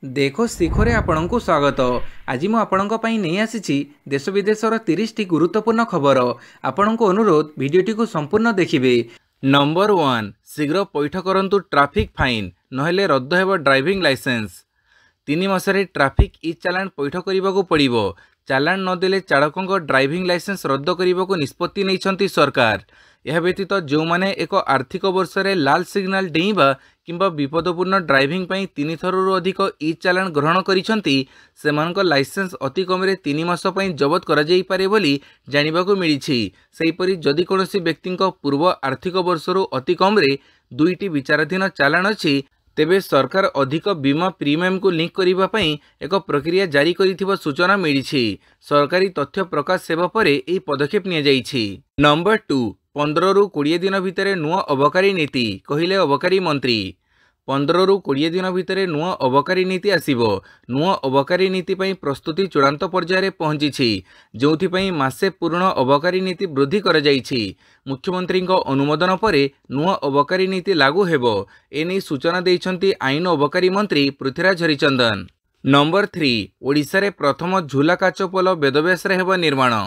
देखो शिखरे आपणଙ୍କୁ स्वागत। आज मु आपणଙ୍କ ପାଇଁ ନେଇ ଆସିଛି देश विदेशर 30 टी गुरुत्वपूर्ण खबर। आपणଙ୍କୁ अनुरोध भिडियोटी को संपूर्ण देखिबे। नंबर 1 शीघ्र पैठ करंतु ट्रैफिक फाइन नहेले रद्द हेबो ड्राइविंग लाइसेंस। 3 मासरे ट्रैफिक ई चालान पैठ करिबाकू पड़िबो। चालान नदेले चालकଙ୍କ ड्राइविंग लाइसेंस रद्द करिबाकू निष्पत्ति नैछंती सरकार। यह व्यतीत जो माने एक आर्थिक वर्ष रे लाल सिग्नल डेइबा किंबा विपदपूर्ण ड्राइविंग पई 3 थरु अधिक ई चालान ग्रहण करिसंती सेमानक लाइसेंस अति कम रे 3 मास पई जबत करा जाई पारे बोली जानिबाकू मिलिछि। सेहीपरि जदि कोनोसी व्यक्तिक पूर्व आर्थिक वर्षरु अति कम रे 2टी विचाराधीन चालान अछि तेबे सरकार अधिक बीमा प्रीमियम को लिंक करिबा पई एक प्रक्रिया जारी करिथिबा सूचना मिलिछि। सरकारी तथ्य प्रकाश सेवा परे एही पदक्षेप निया जाइछि। नंबर 2 15 रु 20 दिन भितरे नुआ अबकारी नीति कहिले अबकारी मंत्री। 15 रु 20 दिन भितरे नुआ अबकारी नीति आसीबो। नुआ अबकारी नीति पई प्रस्तुति चूड़ांत पर्याय रे पहुंचीछि जोथि पई मासे पूर्ण अबकारी नीति वृद्धि कर जाइछि। मुख्यमंत्री अनुमोदन परे नुआ अबकारी नीति लागू हेबो एनी सूचना दैछंती आईन अबकारी मंत्री पृथ्वीराज हरिचंदन। नंबर 3 ओडिशा रे प्रथम झूला काचपोल वेदव्यास रे हेबो निर्माण।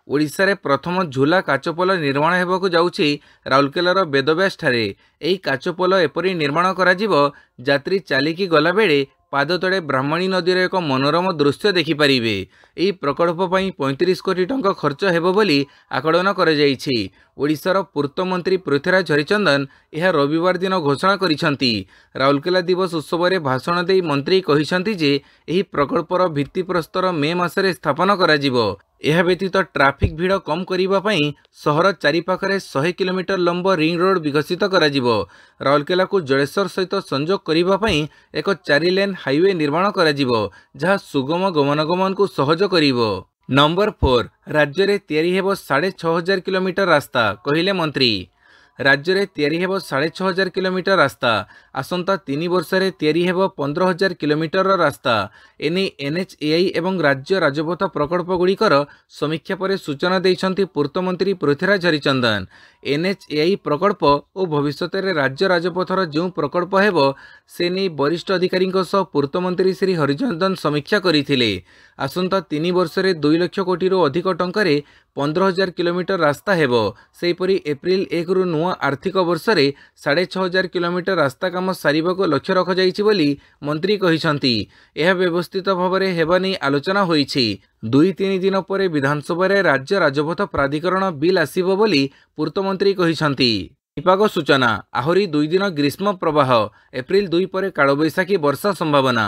ओडिशा रे प्रथम झूला काचपोल निर्माण हेबाकू जाउछि राउरकेलार वेदव्यास ठारे। एही काचपोल एपरि निर्माण करा जिवो यात्री चालिकी गला बेले पाद तले ब्राह्मणी नदीर एक मनोरम दृश्य देखिपारे। यही प्रकल्प पई 35 कोटी टंका खर्च हेबो बोली आकलन कर जाइछि। ओडिशार पूर्त मंत्री पृथ्वीराज हरिचंदन यह रविवार दिन घोषणा करिसंती। राउरकेला दिवस उत्सव रे भाषण देई मंत्री कहिसंती जे एही प्रकल्पर भित्तिप्रस्तर मे मासरे स्थापन करा जिवो। यह व्यतीत ट्रैफिक भीड़ कम करिबा पई सहर चारिपाखरे 100 किलोमीटर लंब रिंग रोड विकसित करा जिवो। राउरकेला को जलेश्वर सहित संजोग करिबा पई एक 4 लेन हाईवे निर्माण करा जिवो जहा सुगम गमनागमन को सहज करिवो। नंबर 4 राज्य रे तयारी हेबो 6500 किलोमीटर रास्ता कहिले मंत्री। राज्य रे तयारी हेबो 6500 किलोमीटर रास्ता। आसंता 3 वर्ष रे तयारी हेबो 15000 किलोमीटर रास्ता। एने एनएचएआई एवं राज्य राजपथ प्रकल्प गुड़िकर समीक्षा पर सूचना दैछंती पूर्त मंत्री पृथ्वीराज हरिचंदन। एनएचएआई प्रकल्प और भविष्य रे राज्य राजपथर जो प्रकल्प हेबो से नहीं वरिष्ठ अधिकारी पूर्त मंत्री श्री हरिचंदन समीक्षा करथिले। आसंता 3 वर्ष रे 2 लाख कोटी रु अधिक टंका 15000 किलोमीटर रास्ता हेबो। सेहीपरि एप्रिल 1 रु नुआ आर्थिक वर्ष रे 6500 किलोमीटर रास्ता काम सारिबाको लक्ष्य रखा जाइछि बोली मंत्री कहिसंती। यह व्यवस्थित भाव में हेबा नै आलोचना होइछि। 2-3 दिन पर विधानसभा रे राज्य राजपथ प्राधिकरण बिल आसीबो बोली पूर्त मंत्री कहिसंती। पाग सूचना आहुरी 2 दिन ग्रीष्म प्रवाह एप्रिल 2 पर कालबैशाखी वर्षा संभावना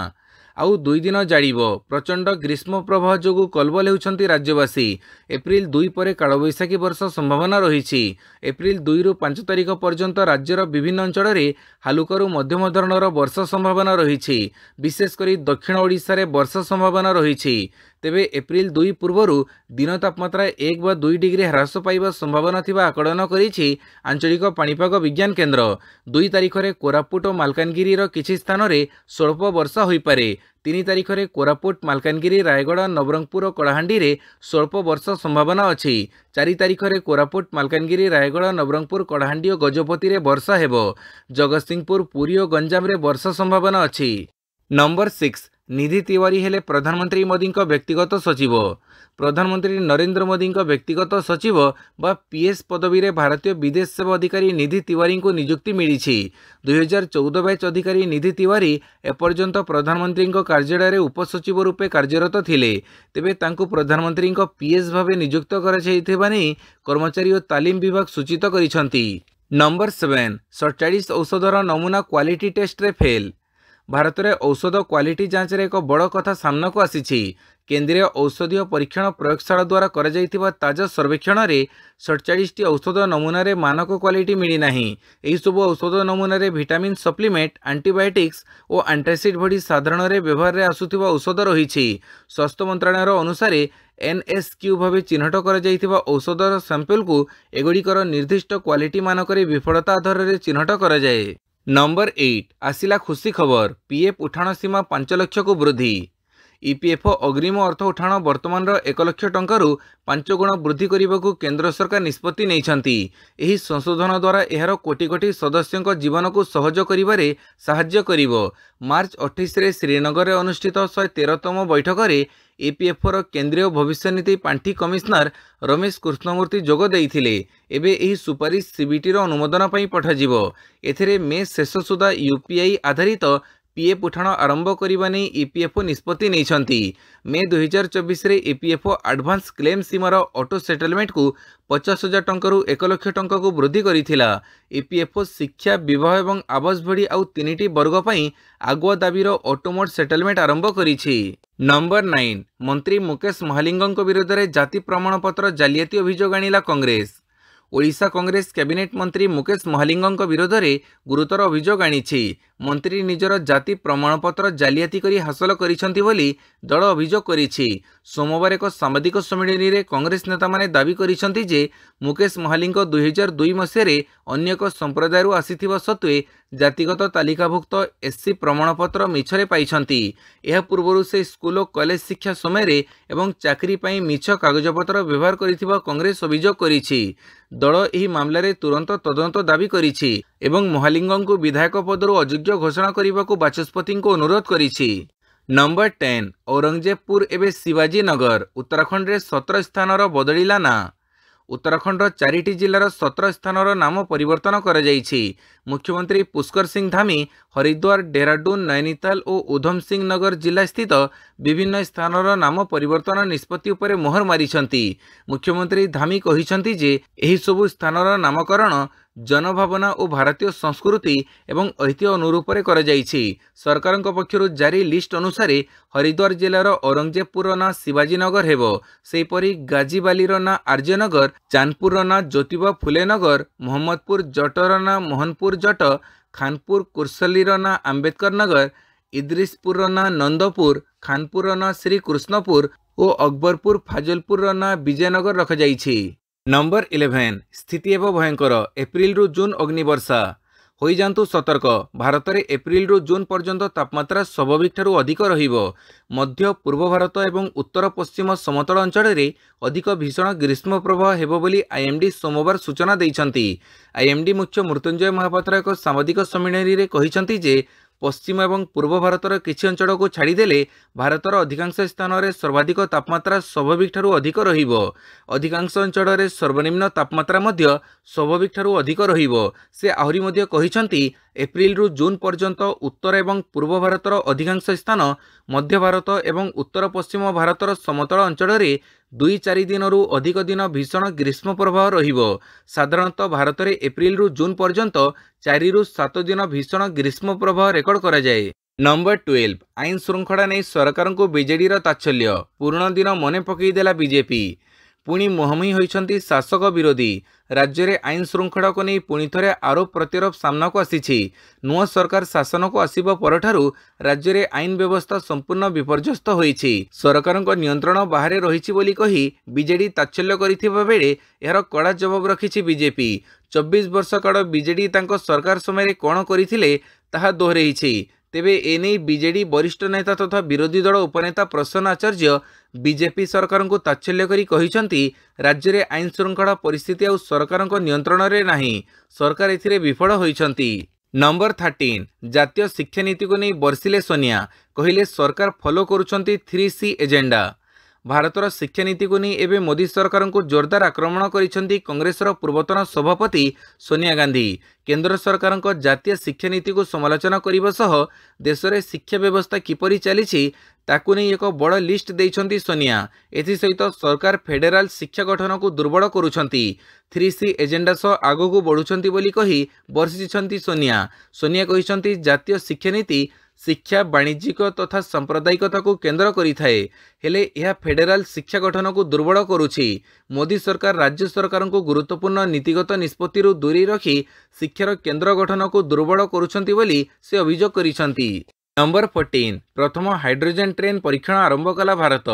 आउ 2 दिन जाड़िबो। प्रचंड ग्रीष्म प्रवाह जोगु कलबल हेउछंती राज्यवासी। एप्रिल 2 पर कालबैशाखी वर्षा संभावना रहिछि। एप्रिल 2 रु 5 तारिख पर्यंत राज्यर विभिन्न अंचल रे हालुकरू मध्यम धरणर वर्षा संभावना रहिछि। विशेषकर दक्षिण ओडिशा रे वर्षा संभावना रहिछि। तेबे एप्रिल 2 पूर्वरु दिन तापमात्रा 1 वा 2 डिग्री ह्रास पाइबा संभावना थिबा आकलन करिछि आंचलिक पाणीपाग विज्ञान केन्द्र। 2 तारिख रे कोरापुट और मालकानगिरी किछि स्थान रे स्वल्प वर्षा होई पारे। 3 तारिख रे कोरापुट मालकानगिरी रायगढ़ नवरंगपुर और कलाहांडी रे स्वल्प वर्षा संभावना अछि। 4 तारिख रे कोरापुट मालकानगिरी रायगढ़ नवरंगपुर कलाहांडी और गजपति रे वर्षा हेबो। जगतसिंहपुर पुरी और गंजाम रे वर्षा संभावना अछि। नंबर 6 निधि तिवारी हेले प्रधानमंत्री मोदी व्यक्तिगत सचिव। प्रधानमंत्री नरेंद्र मोदी व्यक्तिगत सचिव बा पीएस पदवी रे भारतीय विदेश सेवा अधिकारी निधि तिवारी को नियुक्ति मिली। 2014 बैच अधिकारी निधि तिवारी एपर्यंत प्रधानमंत्री कार्यालय रे उपसचिव रूपे कार्यरत थिले। तेबे तांको प्रधानमंत्री पीएस भावे नियुक्त कराइथिबा नै कर्मचारी और तालीम विभाग सूचित करिसंती। नंबर 7 47 औषधर नमूना क्वालिटी टेस्ट रे फेल। भारत में औषध क्वालिटी जांच रे एक बड़ कथा सामना को आसीछि। केंद्रीय औषधीय परीक्षण प्रयोगशाला द्वारा करा जाइथिबा ताजा सर्वेक्षण रे 47 औषध नमूना रे मानक क्वालिटी मिली नाही। एही सब औषध नमूना रे विटामिन सप्लीमेंट एंटीबायोटिक्स और एंटासिड भली साधारण रे व्यवहार रे आसुथिबा औषध रहिछि। स्वास्थ्य मंत्रालयर अनुसार एनएसक्यू भावे चिन्हट करा जाइथिबा औषधर सैंपल को एगुड़िकर निर्दिष्ट क्वालिटी मानक रे विफलता आधार रे चिन्हट करा जाए। नंबर 8 आसिला खुशी खबर पीएफ उठाण सीमा 5 लाख को वृद्धि। ईपीएफओ अग्रिम अर्थ उठाण वर्तमान 1 लाख टंकारु 5 गुण वृद्धि करने को केंद्र सरकार निष्पत्ति नैछंती। एही संशोधन द्वारा एहार कोटी कोटी सदस्यों जीवन को सहज करिबारे साहाय्य करिवो। मार्च 28 रे श्रीनगर में अनुष्ठित 113तम बैठक में ईपीएफओ केंद्रीय भविष्य नीति पांठी कमिशनर रमेश कृष्णमूर्ति जोग देइथिले। एबे एही सुपारिश सीबीटी रो अनुमोदन पई पठाजिवो। एथिरे मे शेष सुधा यूपीआई आधारित पीएफ उठाण आरंभ करने नहीं ईपीएफओ निष्पत्ति नैछंती। मे 2024 रे ईपीएफओ एडवांस क्लेम सीमार ऑटो सेटलमेंट को 50,000 टंकारु 1 लाख टंका को वृद्धि करिथिला। ईपीएफओ शिक्षा विवाह एवं आवास भड़ी आउ 3टी वर्ग पई आगुआ दाबीर ऑटोमोड सेटलमेंट आरंभ करिछि। नंबर 9 मंत्री मुकेश महालिंगଙ୍କ विरोध जाति प्रमाणपत्र जालियाती अभियोग आनिला कांग्रेस। ओडिशा कांग्रेस कैबिनेट मंत्री मुकेश महालिंगଙ୍କ विरोध में गुरुतर अभियोग आनिछि। मंत्री निजर जाति प्रमाणपत्र जालियाती करी हासिल करिसंती बोली दल अभियोग करिछि। सोमवार एक सांबादिक सम्मेलन में कांग्रेस नेता माने दाबी करिसंती जे मुकेश महालिंग 2002 मसीह अन्य एक संप्रदाय आसीथिबा सत्वे जातिगत तालिकाभुक्त एससी प्रमाणपत्र मिछरे पाइछंती। यह पूर्व से स्कूल और कॉलेज शिक्षा समय एवं चाकरी पाई मिछ कागजपत्र व्यवहार करिथिबा कांग्रेस अभियोग करिछि। दल एही मामला रे तुरंत तदंत दाबी करिछि एवं महालिंगं को विधायक पदरु अयोग्य घोषणा करने को बाचस्पति को अनुरोध करिछि। नंबर 10 औरंगजेबपुर एवं शिवाजी नगर। उत्तराखंड रे 17 स्थान बदलिला ना। उत्तराखंड 4टी जिलार 17 स्थान नाम परिवर्तन करा जाइछि। मुख्यमंत्री पुष्कर सिंह धामी हरिद्वार, डेहराडून, नैनीताल और उधम सिंह नगर जिला स्थित विभिन्न स्थानर नाम परिवर्तन निष्पत्ति उपरे मोहर मारिछंती। मुख्यमंत्री धामी कहिछंती जे एही सबु स्थानर नामकरण जनभावना और भारतीय संस्कृति एवं ऐतिह्य अनुरूप करा जाइछि। सरकार पक्षरु जारी लिस्ट अनुसार हरिद्वार जिलार औरंगजेबपुर ना शिवाजीनगर हेबो। सेहीपरि गाजीबालीर ना आर्यनगर, चांदपुर ना ज्योतिबा फुले नगर, मोहम्मदपुर जटर ना मोहनपुर जट, खानपुर कुर्सलीर ना आंबेडकर नगर, इद्रिसपुर ना नंदपुर, खानपुर ना श्री कृष्णपुर और अकबरपुर फाजलपुर ना विजयनगर रखा जाइछि। नंबर 11 स्थिति एवं भयंकर। एप्रिल रु जून अग्निवर्षा हो जातु सतर्क। भारत में एप्रिल रु जून पर्यंत तापमात्रा स्वाभाविक ठारू अधिक रहिबो। मध्य पूर्व भारत एवं उत्तर पश्चिम समतल अंचल में अधिक भीषण ग्रीष्म प्रवाह हेबो बोली आईएमडी सोमवार सूचना दैछंती। आईएमडी मुख्य मृत्युंजय महापात्र एक सांबादिक सम्मेलन में कहिसंती जे पश्चिम एवं पूर्व भारतर किछि अंचल को छाड़देले भारतर अधिकांश स्थान में सर्वाधिक तापमात्रा स्वाभाविक ठारू अधिक रहिबो। अधिकांश अंचल में सर्वनिम्न तापमात्रा मध्य स्वाभाविक ठारू अधिक रहिबो। से आहुरी मध्य कहिसंती एप्रिल रु जून पर्यंत उत्तर एवं पूर्व भारतर अधिकांश स्थान, मध्य भारत एवं उत्तर पश्चिम भारतर समतल अंचल में 2-4 दिन अधिक दिन भीषण ग्रीष्म प्रवाह रहिबो। साधारणतः भारत में एप्रिल रु जून पर्यंत 4 रु 7 दिन भीषण ग्रीष्म प्रवाह रेकर्ड करा जाए। नंबर 12 आईन श्रृंखला नहीं सरकार को बीजेडी तात्सल्य। पूर्ण दिन मन पकईदेला बीजेपी। पुणी मुहांमुही होइछंती शासक विरोधी। राज्य में आईन श्रृंखला को नहीं पुणी थे आरोप प्रत्यारोप सामना को आसी। नुआ सरकार शासन को आसिबा परठारु राज्य में आईन व्यवस्था संपूर्ण विपर्यस्त होइछि। सरकार नियंत्रण बाहर रहिछि बोली कही बीजेडी तात्सल्य करिथिबा बेले यार कड़ा जवाब रखिछि बीजेपी। 24 वर्ष काल बीजेडी तांको सरकार समय कौन करथिले ताहा दोहराइछि। तेबे एने बीजेडी वरिष्ठ नेता तथा विरोधी दल उपनेता प्रसन्न आचार्य बीजेपी सरकार को तात्सल्य करी कहिसंती राज्य में आईन श्रृंखला परिस्थिति आ सरकार नियंत्रण में नाही। सरकार एथिरे विफल होइछंती। नंबर 13 जातीय शिक्षा नीति को नहीं बरसिले सोनिया। कहिले सरकार फॉलो करुछंती 3C एजेंडा। भारतर शिक्षा नीति को नहीं एवं मोदी सरकार को जोरदार आक्रमण करिसेंती कांग्रेसर पूर्वतन सभापति सोनिया गांधी। केंद्र सरकार जातीय शिक्षा नीति को समालोचना करने सह देश में शिक्षा व्यवस्था किपरि चली ताकू नहीं एक बड़ लिस्ट देइछंती सोनिया। एथिसहित सरकार फेडराल शिक्षा गठन को दुर्बल करुछंती। 3C एजेंडा सह आगू बढ़ुछंती बोली कही बरसिछंती सोनिया। सोनिया कहिसंती जातीय शिक्षा नीति शिक्षा वाणिज्यिक तथा सांप्रदायिकता को केंद्र करिथाए, हेले यह फेडराल शिक्षा गठन को दुर्बल करुछि। मोदी सरकार राज्य सरकार को गुरुत्वपूर्ण नीतिगत निष्पत्ति दूरी रखी शिक्षार केंद्र गठन को दुर्बल करुछंती बोली से अभियोग करिसंती। नंबर 14 प्रथम हाइड्रोजेन ट्रेन परीक्षण आरंभ कला भारत।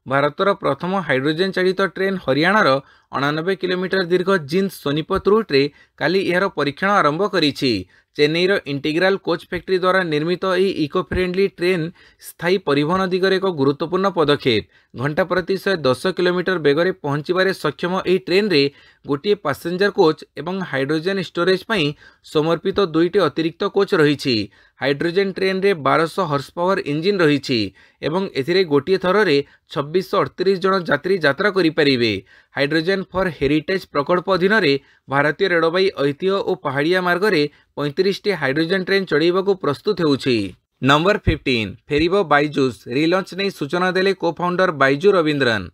भारतर प्रथम हाइड्रोजेन चालित ट्रेन हरियाणार 99 किलोमीटर दीर्घ जिन्स सोनीपत रूट्रे काली यार परीक्षण आरंभ करिछि। चेन्नईर इंटीग्राल कोच फैक्ट्री द्वारा निर्मित यह इको फ्रेंडली ट्रेन स्थायी परिवहन दिगरे एक गुरुत्वपूर्ण पदक्षेप। घंटा प्रति 110 किलोमीटर बेगरे पहुंचबारे सक्षम यह ट्रेन रे गोटे पैसेंजर कोच एवं हाइड्रोजन स्टोरेज पई समर्पित दुईटी अतिरिक्त कोच रही। हाइड्रोजन ट्रेन रे 1200 हॉर्स पावर इंजिन रही एवं एथिरे गोटे थर रे 2638 जन यात्री यात्रा करिपारिबे। हाइड्रोजन फॉर हेरिटेज प्रकल्प अधीन रे भारतीय रेलवे ऐतिह्य और पहाड़िया मार्ग रे 35टी हाइड्रोजन ट्रेन चढ़ाइबाकू प्रस्तुत होउछि। नंबर 15 फेरिबो बाइजुस रिलॉन्च नहीं सूचना देले को फाउंडर बाइजू रविंद्रन।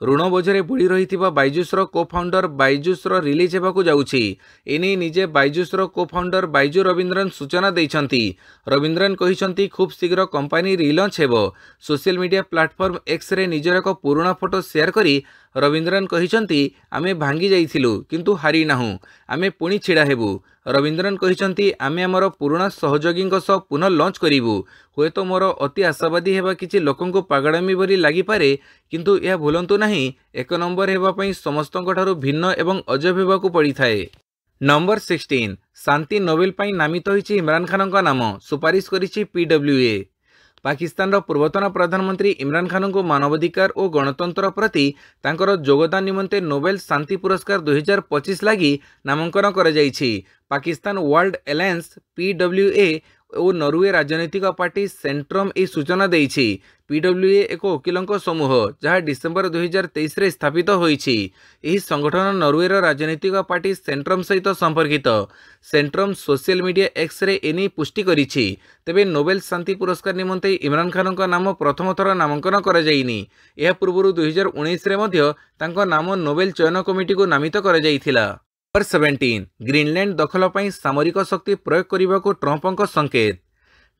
ऋण बोझरे बुड़ी रही बाइजुसर को फाउंडर बाइजुसर रिलीज होगाकू जाउछि। एने निजे बाइजुसर को फाउंडर बाइजू रविंद्रन सूचना देइछंती। रविंद्रन कहिछंती खूब शीघ्र कंपनी रिलॉन्च हेबो। Social media platform X ray निजर एक पुराना फोटो शेयर करी रविंद्रन कहिछंती आमे भांगी जाइथिलु किंतु हारी नाहु, आमे पुणी छिड़ा हेबु। रविंद्रन कहिछंती आमे हमर पुराना सहयोगीଙ୍କ सह पुनः लॉन्च करिवु। हुए तो मोर अति आशावादी हेबा किछि लोकंको पागड़ामी बोली लागि पारे किंतु यह भूलंतु नाही एक नंबर हेबा पई समस्तଙ୍କ ठारू भिन्न एवं अजब हेबाकू पड़ी थाए। नंबर 16 शांति नोबेल पई नामित होइछि इमरान खानଙ୍କ नाम, सुपारिश करिछि पीडब्ल्यूए। पाकिस्तान पूर्वतन प्रधानमंत्री इमरान खान को मानवाधिकार और गणतंत्र प्रति तांकर योगदान निमंते नोबेल शांति पुरस्कार 2025 लगी नामांकन कर पाकिस्तान वर्ल्ड एलायंस पीडब्ल्यूए और नॉर्वे राजनैतिक पार्टी सेंट्रम ए सूचना देइछि। पीडब्ल्यूए एक वकिलों समूह जहां डिसेंबर 2023 रे स्थापित होइछि। एही संगठन नॉर्वेर राजनैतिक पार्टी सेंट्रम सहित संपर्कित। Centrum social media X ray any पुष्टि करिछि। तेबे नोबेल शांति पुरस्कार निमंते इमरान खान नाम प्रथम थर नामांकन कर जाइनि। यह पूर्व 2019 रे मध्य तांको नाम नोबेल चयन कमिटी को नामित कर जाइथिला। नंबर 17 ग्रीनलैंड दखल पर सामरिक शक्ति प्रयोग करने को ट्रंपଙ୍କ संकेत।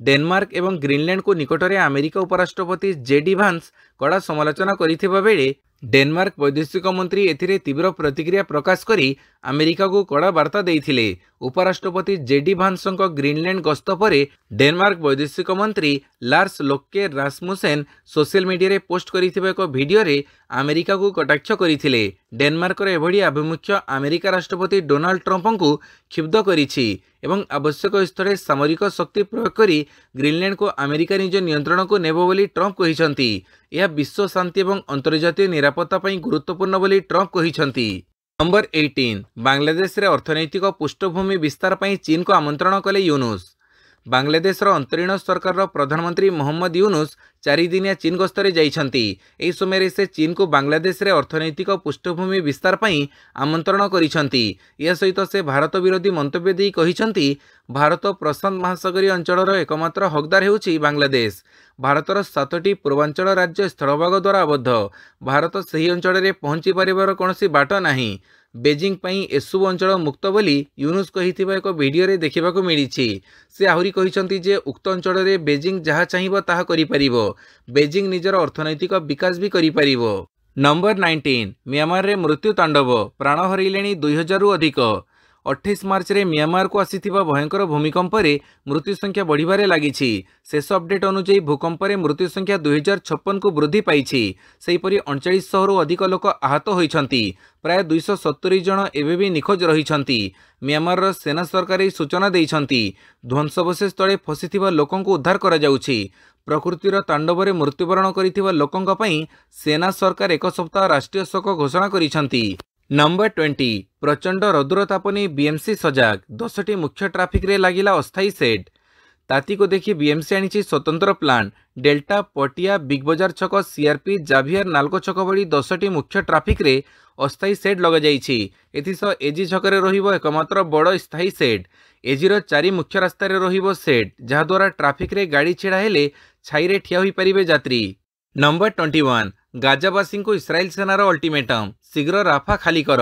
डेनमार्क एवं ग्रीनलैंड को निकटरे अमेरिका उपराष्ट्रपति जेडी भांस कड़ा समालोचना करिथिबा बेले डेनमार्क वैदेशिक मंत्री एथिरे तीव्र प्रतिक्रिया प्रकाश करी अमेरिका को कड़ा वार्ता देइथिले। उपराष्ट्रपति जेडी भांसଙ୍କ ग्रीनलैंड गस्त परे डेनमार्क वैदेशिक मंत्री लार्स लोके रासमुसेन सोशल मीडिया रे पोस्ट करिथिबा एक वीडियो रे अमेरिका को कटाक्ष करिथिले। डेनमार्क रे एभଳି आभिमुख्य अमेरिका राष्ट्रपति डोनाल्ड ट्रंपଙ୍କୁ क्षुब्ध करिछि एवं आवश्यक स्थले सामरिक शक्ति प्रयोग करी ग्रीनलैंड को अमेरिका निज नियंत्रण को नेबो बोली ट्रंप कहिसंती। यह विश्व शांति एवं अंतर्जातीय निरापत्ता पई गुरुत्वपूर्ण बोली ट्रंप कहिसंती। नंबर 18 बांग्लादेश रे अर्थनैतिक पृष्ठभूमि विस्तार पई चीन को आमंत्रण कले यूनुस। बांग्लादेश अंतरीण सरकार प्रधानमंत्री मोहम्मद यूनुस 4 दिनिया चीन गस्तरे जाइछंती। एही समय से चीन को बांग्लादेश रे अर्थनैतिक पृष्ठभूमि विस्तार पई आमंत्रण करिसंती। या सहित से भारत विरोधी मंतव्य दी कहिसंती भारत प्रशांत महासागरीय अंचलर एकमात्र हकदार हेउछि बांग्लादेश। भारतर 7टी पूर्वांचल राज्य स्थलभाग द्वारा आबद्ध। भारत सही अंचल में पहुंची पारिबार कौनसी बाट नाही। बेजिंग पई एसबु अंचल मुक्त बोली यूनुस कहिथिबा एक वीडियो रे देखिबाकू मिलिछि। से आहुरी कहिसंती जे उक्त अंचल में बेजिंग जहाँ चाहिबो ताहा करि परिबो। बेजिंग निजर अर्थनैतिक विकास भी करि परिबो। नंबर 19 म्यांमार रे मृत्यु तांडव प्राण हरैलेनी 2000 रु अधिक। 28 मार्च रे म्यांमार को आसीथिबा भयंकर भूमिकंप रे मृत्यु संख्या बढ़िबारे लागिछि। शेष अपडेट अनुसार भूकंप रे मृत्यु संख्या 2056 को वृद्धि पाइछि। सेहीपरि 3900 रु अधिक लोक आहत होइछंती। प्राय 270 जन एबे भी निखोज रहिछंती। म्यांमार सेना सरकार सूचना देइछंती ध्वंसावशेष तले फसिथिबा लोकंको उद्धार करा जाउछि। प्रकृतिर तांडव रे मृत्युवरण करिथिबा लोकंका पई सेना सरकार एक सप्ताह राष्ट्रीय शोक घोषणा करिछंती। नंबर 20 प्रचंड रौद्रतापनी बीएमसी सजाग 10टी मुख्य ट्राफिक रे लागिला अस्थायी सेट। ताती को देखी बीएमसी आनी स्वतंत्र प्लान डेल्टा पटिया बिग बजार छक सीआरपी जाभियर नाल्को छक भली 10टी मुख्य ट्राफिक रे अस्थायी सेट लगा जाइछि। एथिसह एजी छकरे रहिबो एकमात्र बड़ स्थायी सेट। एजीर 4 मुख्य रास्ता रे रहिबो सेट जहाद्वारा ट्राफिक रे गाड़ी छिड़ा हेले छाई रे ठिया होई परिबे यात्री। नंबर 21 गाजावासी को इस्राएल सेनार अल्टीमेटम शीघ्र राफा खाली कर।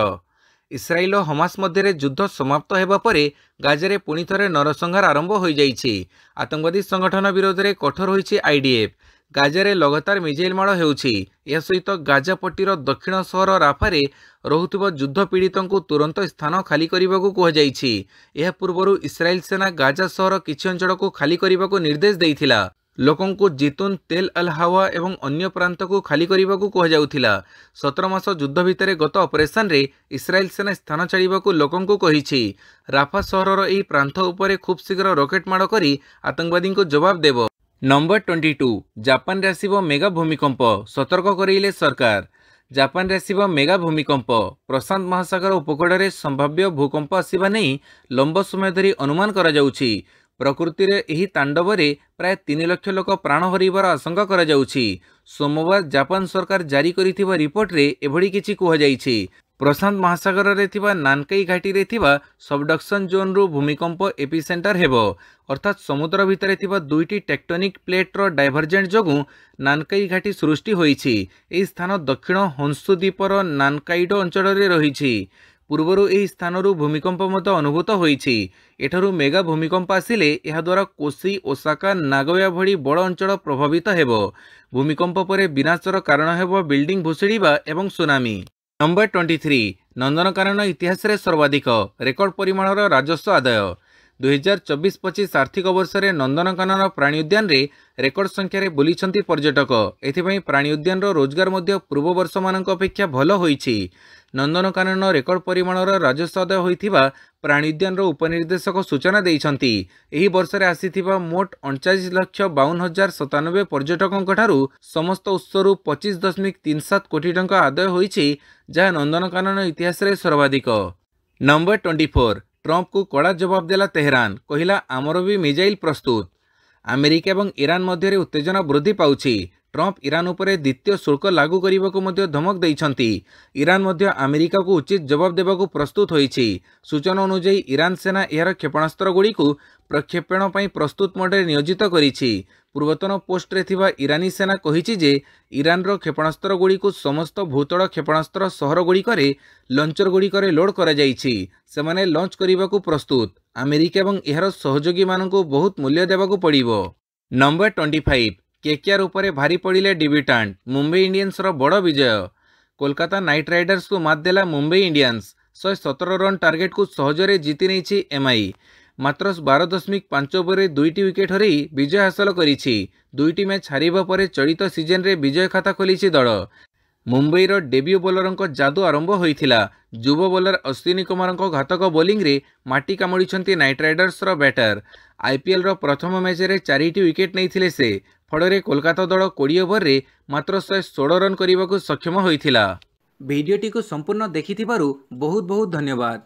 इस्राएल और हमास मध्य युद्ध समाप्त होगा पर गाजारे पुणी थे नरसंहार आरंभ हो जाइछि। आतंकवादी संगठन विरोध में कठोर होइछि आईडीएफ। गाजारे लगातार मिसाइल माड़ हेउछि। या सहित गाजा पट्टीर दक्षिण सहर राफारे रहुथिबा युद्ध पीड़ितों तुरंत स्थान खाली करने को कहुଯାଇଛି। यह पूर्व इस्राएल सेना गाजा सहर किछि अंचल को खाली करने को निर्देश देइथिला। ଲୋକଙ୍କୁ ଜିତୁନ୍ ତେଲ୍ ଅଲ୍ ହାୱା ଏବଂ ଅନ୍ୟ ପ୍ରାନ୍ତକୁ ଖାଲି କରିବାକୁ କୁହାଯାଉଥିଲା। 17 ମାସ ଯୁଦ୍ଧ ଭିତରେ ଗତ ଅପରେସନରେ ଇସ୍ରାଏଲ ସେନା ସ୍ଥାନ ଛାଡ଼ିବାକୁ ଲୋକଙ୍କୁ କହିଛି। ରାଫା ସହରର ଏହି ପ୍ରାନ୍ତ ଉପରେ ଖୁବ୍ ଶୀଘ୍ର ରକେଟ୍ ମାଡ଼ କରି ଆତଙ୍କବାଦୀଙ୍କୁ ଜବାବ ଦେବ। ନମ୍ବର 22 ଜାପାନରେ ଆସିବ ମେଗା ଭୂମିକମ୍ପ, ସତର୍କ କରାଇଲେ ସରକାର। ଜାପାନରେ ଆସିବ ମେଗା ଭୂମିକମ୍ପ। ପ୍ରଶାନ୍ତ ମହାସାଗର ଉପକୂଳରେ ସମ୍ଭାବ୍ୟ ଭୂକମ୍ପ ଆସିବା ନେଇ ଲମ୍ବ ସମୟ ଧରି ଅନୁମାନ କରାଯାଉଛି। ପ୍ରକୃତିରେ ଏହି ତାଣ୍ଡବରେ ପ୍ରାୟ 3 ଲକ୍ଷ ଲୋକ ପ୍ରାଣ ହରାଇବାର ଆଶଙ୍କା କରାଯାଉଛି। ସୋମବାର ଜାପାନ ସରକାର ଜାରି କରିଥିବା ରିପୋର୍ଟରେ ଏଭଳି କିଛି କୁହାଯାଇଛି। ପ୍ରଶାନ୍ତ ମହାସାଗରରେ ଥିବା ନାନକାଇ ଘାଟିରେ ଥିବା ସବଡକ୍ସନ ଜୋନ୍ରୁ ଭୂମିକମ୍ପ ଏପିସେଣ୍ଟର ହେବ। ଅର୍ଥାତ୍ ସମୁଦ୍ର ଭିତରେ ଥିବା ଦୁଇଟି ଟେକ୍ଟୋନିକ୍ ପ୍ଲେଟ୍ର ଡାଇଭରଜେଣ୍ଟ ଯୋଗୁଁ ନାନକାଇ ଘାଟି ସୃଷ୍ଟି ହୋଇଛି। ଏହି ସ୍ଥାନ ଦକ୍ଷିଣ ହୋନ୍ସୁ ଦ୍ୱୀପର ନାନକାଇଡୋ ଅଞ୍ଚଳରେ ରହିଛି। ପୂର୍ବରୁ ଏହି ସ୍ଥାନରୁ ଭୂମିକମ୍ପ ମଧ୍ୟ ଅନୁଭୂତ ହୋଇଛି। ଏଠାରୁ ମେଗା ଭୂମିକମ୍ପ ଆସିଲେ ଏହାଦ୍ୱାରା କୋଶି, ଓସାକା, ନାଗୋୟା ଭଳି ବଡ଼ ଅଞ୍ଚଳ ପ୍ରଭାବିତ ହେବ। ଭୂମିକମ୍ପ ପରେ ବିନାଶର କାରଣ ହେବ ବିଲ୍ଡିଂ ଭୁଶୁଡ଼ିବା ଏବଂ ସୁନାମି। ନମ୍ବର 23 ନନ୍ଦନକାନନ ଇତିହାସରେ ସର୍ବାଧିକ ରେକର୍ଡ ପରିମାଣର ରାଜସ୍ୱ ଆଦାୟ। 2024-25 ଆର୍ଥିକ ବର୍ଷରେ ନନ୍ଦନକାନନ ପ୍ରାଣୀ ଉଦ୍ୟାନରେ ରେକର୍ଡ ସଂଖ୍ୟାରେ ବୁଲିଛନ୍ତି ପର୍ଯ୍ୟଟକ। ଏଥିପାଇଁ ପ୍ରାଣୀ ଉଦ୍ୟାନର ରୋଜଗାର ମଧ୍ୟ ପୂର୍ବ ବର୍ଷମାନଙ୍କ ଅପେକ୍ଷା ଭଲ ହୋଇଛି। ନନ୍ଦନକାନନ ରେକର୍ଡ ପରିମାଣର ରାଜସ୍ୱ ଆଦାୟ ହୋଇଥିବା ପ୍ରାଣୀ ଉଦ୍ୟାନର ଉପନିର୍ଦ୍ଦେଶକ ସୂଚନା ଦେଇଛନ୍ତି। ଏହି ବର୍ଷରେ ଆସିଥିବା ମୋଟ 39,52,097 ପର୍ଯ୍ୟଟକଙ୍କଠାରୁ ସମସ୍ତ ଉତ୍ସରୁ 25.37 କୋଟି ଟଙ୍କା ଆଦାୟ ହୋଇଛି, ଯାହା ନନ୍ଦନକାନନ ଇତିହାସରେ ସର୍ବାଧିକ। ନମ୍ବର 24 ଟ୍ରମ୍ପକୁ କଡ଼ା ଜବାବ ଦେଲା ତେହେରାନ, କହିଲା ଆମର ବି ମିଜାଇଲ ପ୍ରସ୍ତୁତ। ଆମେରିକା ଏବଂ ଇରାନ ମଧ୍ୟରେ ଉତ୍ତେଜନା ବୃଦ୍ଧି ପାଉଛି। ଟ୍ରମ୍ପ ଇରାନ ଉପରେ ଦ୍ୱିତୀୟ ଶୁଳ୍କ ଲାଗୁ କରିବାକୁ ମଧ୍ୟ ଧମକ ଦେଇଛନ୍ତି। ଇରାନ ମଧ୍ୟ ଆମେରିକାକୁ ଉଚିତ ଜବାବ ଦେବାକୁ ପ୍ରସ୍ତୁତ ହୋଇଛି। ସୂଚନା ଅନୁଯାୟୀ ଇରାନ ସେନା ଏହାର କ୍ଷେପଣାସ୍ତ୍ରଗୁଡ଼ିକୁ ପ୍ରକ୍ଷେପଣ ପାଇଁ ପ୍ରସ୍ତୁତ ମୋଡ଼ରେ ନିୟୋଜିତ କରିଛି। ପୂର୍ବତନ ପୋଷ୍ଟରେ ଥିବା ଇରାନୀ ସେନା କହିଛି ଯେ ଇରାନର କ୍ଷେପଣାସ୍ତ୍ରଗୁଡ଼ିକୁ ସମସ୍ତ ଭୂତଳ କ୍ଷେପଣାସ୍ତ୍ର ସହରଗୁଡ଼ିକରେ ଲଞ୍ଚରଗୁଡ଼ିକରେ ଲୋଡ୍ କରାଯାଇଛି। ସେମାନେ ଲଞ୍ଚ କରିବାକୁ ପ୍ରସ୍ତୁତ। ଆମେରିକା ଏବଂ ଏହାର ସହଯୋଗୀମାନଙ୍କୁ ବହୁତ ମୂଲ୍ୟ ଦେବାକୁ ପଡ଼ିବ। ନମ୍ବର 25 କେକେଆର ଉପରେ ଭାରି ପଡ଼ିଲେ ଡେବ୍ୟୁଟାଣ୍ଟ, ମୁମ୍ବାଇ ଇଣ୍ଡିଆନ୍ସର ବଡ଼ ବିଜୟ। କୋଲକାତା ନାଇଟ୍ ରାଇଡର୍ସକୁ ମାତ ଦେଲା ମୁମ୍ବାଇ ଇଣ୍ଡିଆନ୍ସ। 117 ରନ୍ ଟାର୍ଗେଟକୁ ସହଜରେ ଜିତି ନେଇଛି ଏମ୍ଆଇ। ମାତ୍ର 12.5 ଓଭରରେ 2ଟି ୱିକେଟ୍ ହରାଇ ବିଜୟ ହାସଲ କରିଛି। 2ଟି ମ୍ୟାଚ୍ ହାରିବା ପରେ ଚଳିତ ସିଜନରେ ବିଜୟ ଖାତା ଖୋଲିଛି ଦଳ। ମୁମ୍ବାଇର ଡେବ୍ୟୁ ବୋଲରଙ୍କ ଯାଦୁ ଆରମ୍ଭ ହୋଇଥିଲା। ଯୁବ ବୋଲର ଅଶ୍ୱିନୀ କୁମାରଙ୍କ ଘାତକ ବୋଲିଂରେ ମାଟି କାମୁଡ଼ିଛନ୍ତି ନାଇଟ୍ ରାଇଡର୍ସର ବ୍ୟାଟର। ଆଇପିଏଲ୍ର ପ୍ରଥମ ମ୍ୟାଚରେ 4ଟି ୱିକେଟ୍ ନେଇଥିଲେ ସେ। ଫଳରେ କୋଲକାତା ଦଳ 20 ଓଭରରେ ମାତ୍ର 116 ରନ୍ କରିବାକୁ ସକ୍ଷମ ହୋଇଥିଲା। ଭିଡ଼ିଓଟିକୁ ସମ୍ପୂର୍ଣ୍ଣ ଦେଖିଥିବାରୁ ବହୁତ ବହୁତ ଧନ୍ୟବାଦ।